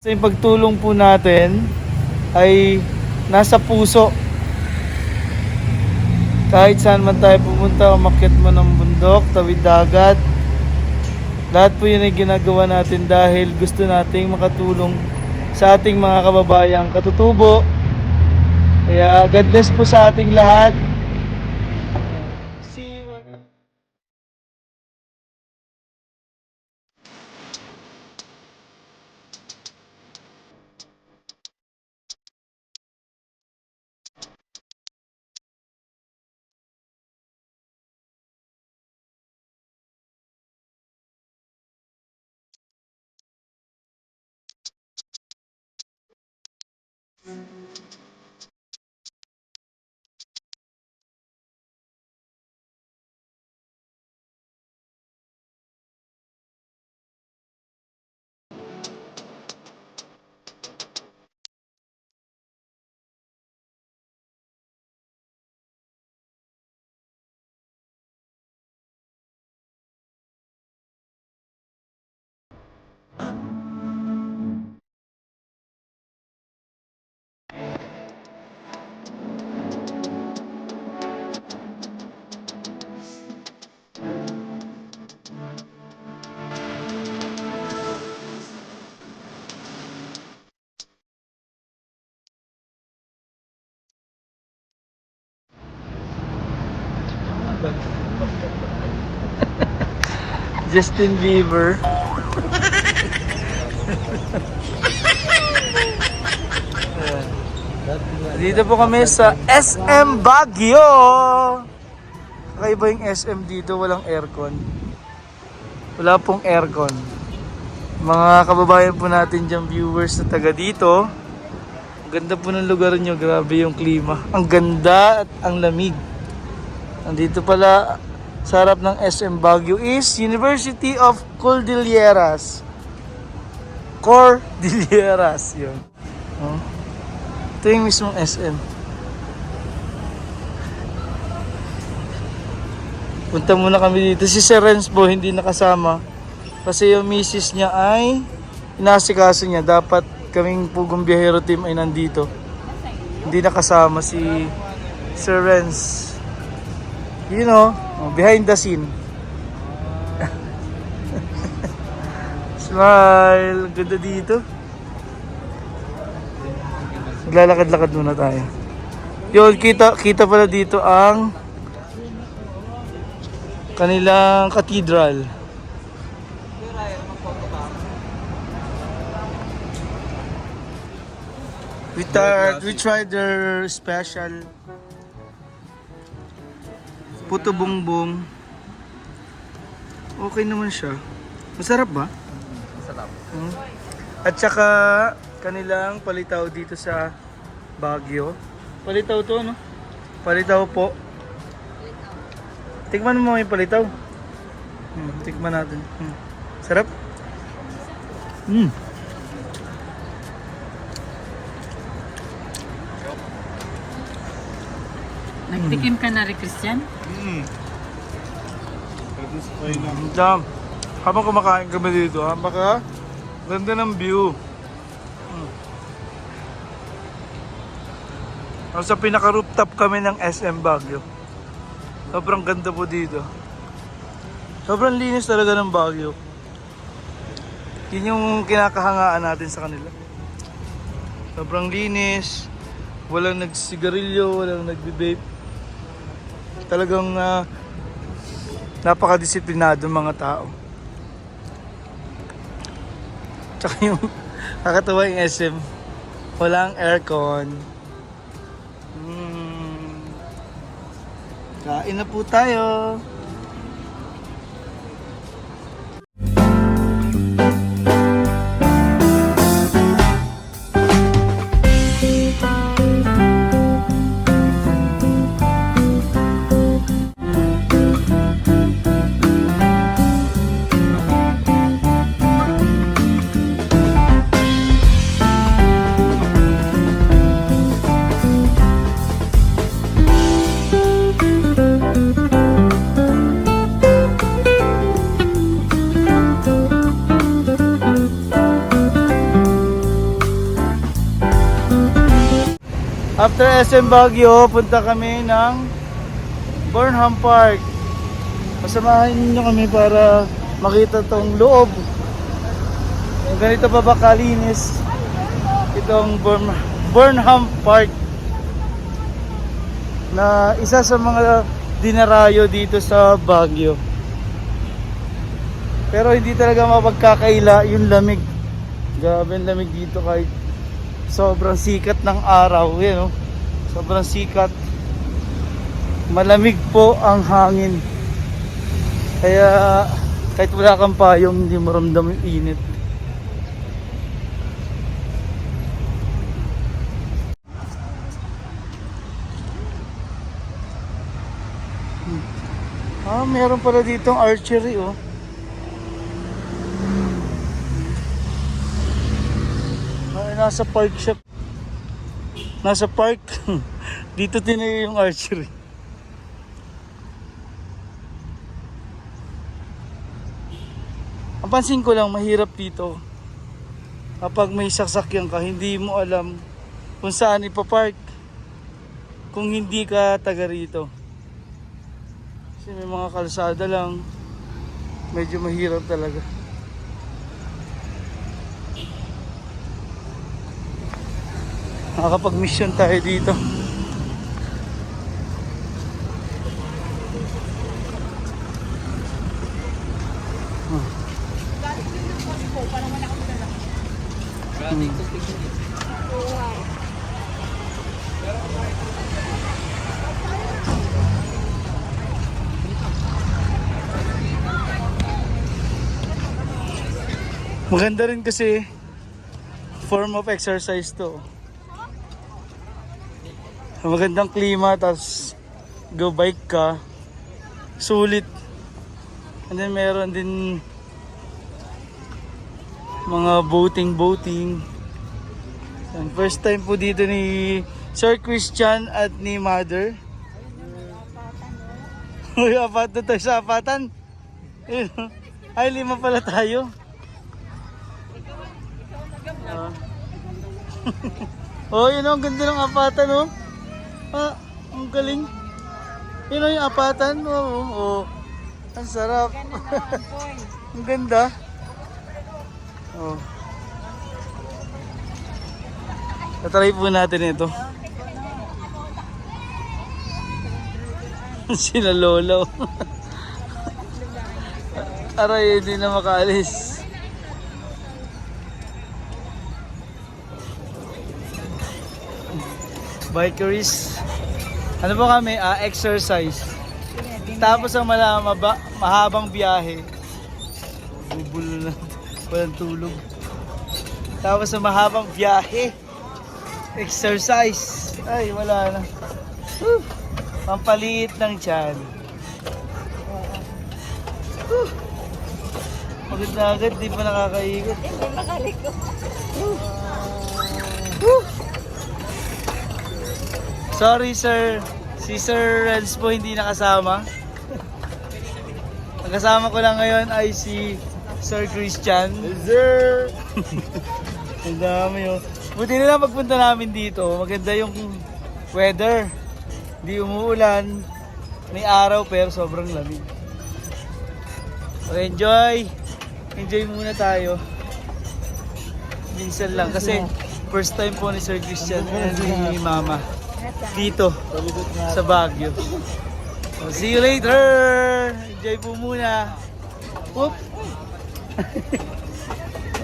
Sa yung pagtulong po natin ay nasa puso. Kahit saan man tayo pumunta, umakyat man ng bundok, tawid dagat, lahat po yun ay ginagawa natin dahil gusto nating makatulong sa ating mga kababayang katutubo. Kaya God bless po sa ating lahat. Justin Bieber. Dito po kami sa SM Baguio. Kakaiba yung SM dito, walang aircon. Wala pong aircon. Mga kababayan po natin dyan, viewers na taga dito. Ang ganda po ng lugar nyo, grabe yung klima. Ang ganda at ang lamig. Nandito pala sa harap ng SM Baguio is University of Cordilleras. Cordilleras, yun. Oh. Ito yung mismong SM. Punta muna kami dito. Si Sir Renz po hindi nakasama. Kasi yung misis niya ay inasikaso niya. Dapat kaming Pugong Biyahero team ay nandito. Hindi nakasama si Sir Renz. You know, behind the scene. Smile. Ganda dito. Maglalakad-lakad muna tayo. Yun, kita pala dito ang kanilang cathedral. We tried their special puto bongbong. Okay naman siya. Masarap ba? Masarap. At saka kanilang palitaw dito sa Baguio. Palitaw to, no? Palitaw po. Tikman mo yung palitaw. Tikman natin. Sarap? Nagtikim ka na rin, Christian? Jam. Habang kumakain kami dito, baka ganda ng view. Sa pinaka-rooftop kami ng SM Baguio. Sobrang ganda po dito. Sobrang linis talaga ng Baguio. Yun yung kinakahangaan natin sa kanila. Sobrang linis. Walang nagsigarilyo, walang nagbe-vape. Talagang napakadisiplinado mga tao. Tsaka yung kakatawa yung SM, walang aircon. Kain na po tayo. After SM Baguio, punta kami ng Burnham Park. Pasamahin niyo kami para makita tong loob. Kung ganito pa ba kalinis itong Burnham Park na isa sa mga dinarayo dito sa Baguio. Pero hindi talaga mapagkakaila yung lamig. Grabe ang lamig dito kahit sobrang sikat ng araw. Yan, oh. Sobrang sikat. Malamig po ang hangin. Kaya kahit wala kang payong, hindi mo ramdam yung init. Meron pala ditong archery, oh. Nasa park shop. Nasa park. Dito tinayo yung archery. Ang pansin ko lang, mahirap dito. Kapag may sasakyan ka, hindi mo alam kung saan ipapark. Kung hindi ka taga rito. Kasi may mga kalsada lang. Medyo mahirap talaga. Nakakapag-mission tayo dito. Maganda rin kasi form of exercise to. Magandang klima, tapos go bike ka, sulit. And then meron din mga boating. And first time po dito ni Sir Christian at ni Mother. Uy, apat na tayo sa apatan. Ay, 5 pala tayo. Oh, yun ang ganda ng apatan, oh. Ang galing. Yun ang yung apatan, oh. Ang sarap. Ang ganda. Oh. Tatry po natin ito. Sila lolo. Aray, hindi na makaalis. Bikeries. Ano po kami? Exercise. Tapos ang mahabang biyahe. Bubulo na. Walang tulog. Tapos ang mahabang biyahe. Exercise. Ay, wala na. Pampaliit ng tiyan. Pagod na agad, di pa nakakaikot. Hindi makaliko. Sorry sir, si Sir Renz po hindi nakasama. Ang kasama ko lang ngayon ay si Sir Christian. Sir! Ang dami, oh. Buti na lang pagpunta namin dito, maganda yung weather. Hindi umuulan, may araw pero sobrang lamig. So enjoy muna tayo. Minsan lang kasi first time po ni Sir Christian and ni Mama dito sa Baguio. So, see you later! Enjoy po muna. Oop!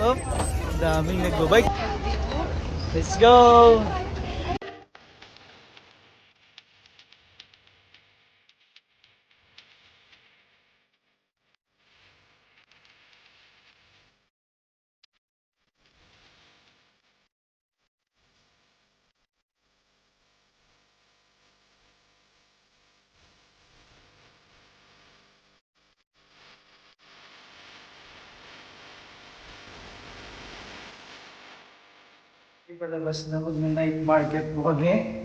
Oop! Daming nagbabike. Let's go! Palabas na mag-night market po kami.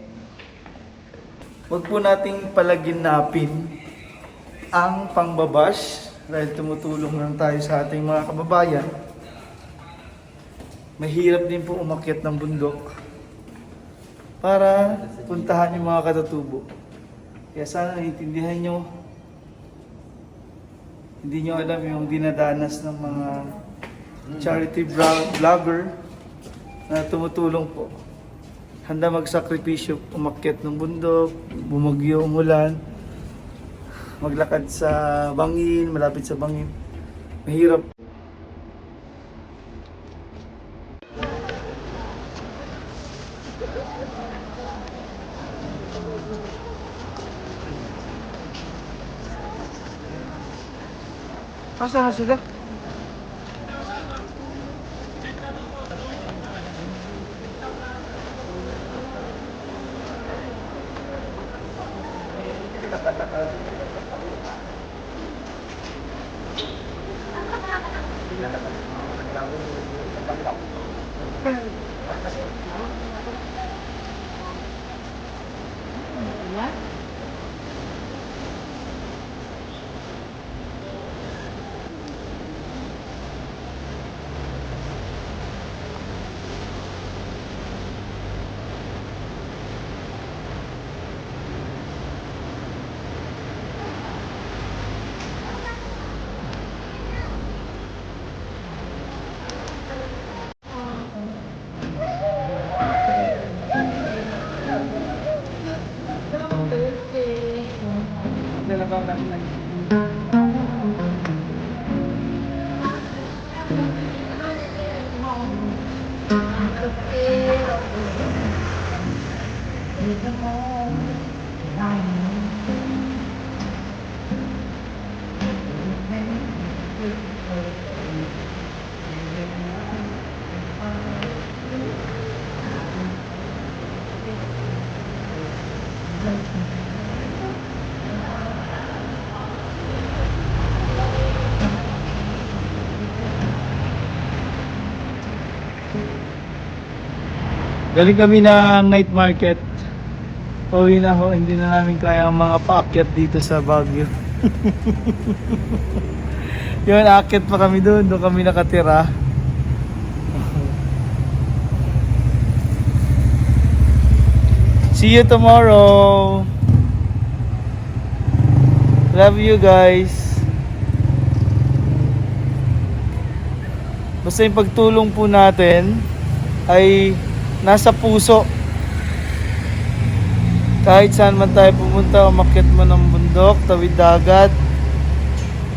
Huwag po nating palaginapin ang pangbabash dahil tumutulong lang tayo sa ating mga kababayan. Mahirap din po umakyat ng bundok. para puntahan yung mga katutubo. Kaya sana naiintindihan nyo, hindi nyo alam yung dinadanas ng mga charity vlogger na tumutulong po. Handa magsakripisyo, umakyat ng bundok, bumagyo, umulan, maglakad sa bangin, malapit sa bangin. Mahirap. Asa na sila? Galing kami ng night market. Pauwi na ako, hindi na namin kaya ang mga paakyat dito sa Baguio. Yun, aakyat pa kami doon kami nakatira. See you tomorrow. Love you guys. Basta yung pagtulong po natin ay nasa puso. Kahit saan man tayo pumunta, umakyat mo ng bundok, tawid dagat,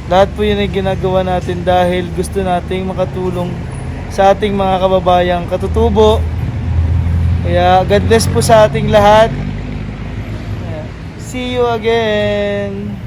lahat po yun ay ginagawa natin dahil gusto nating makatulong sa ating mga kababayang katutubo. Kaya God bless po sa ating lahat. See you again.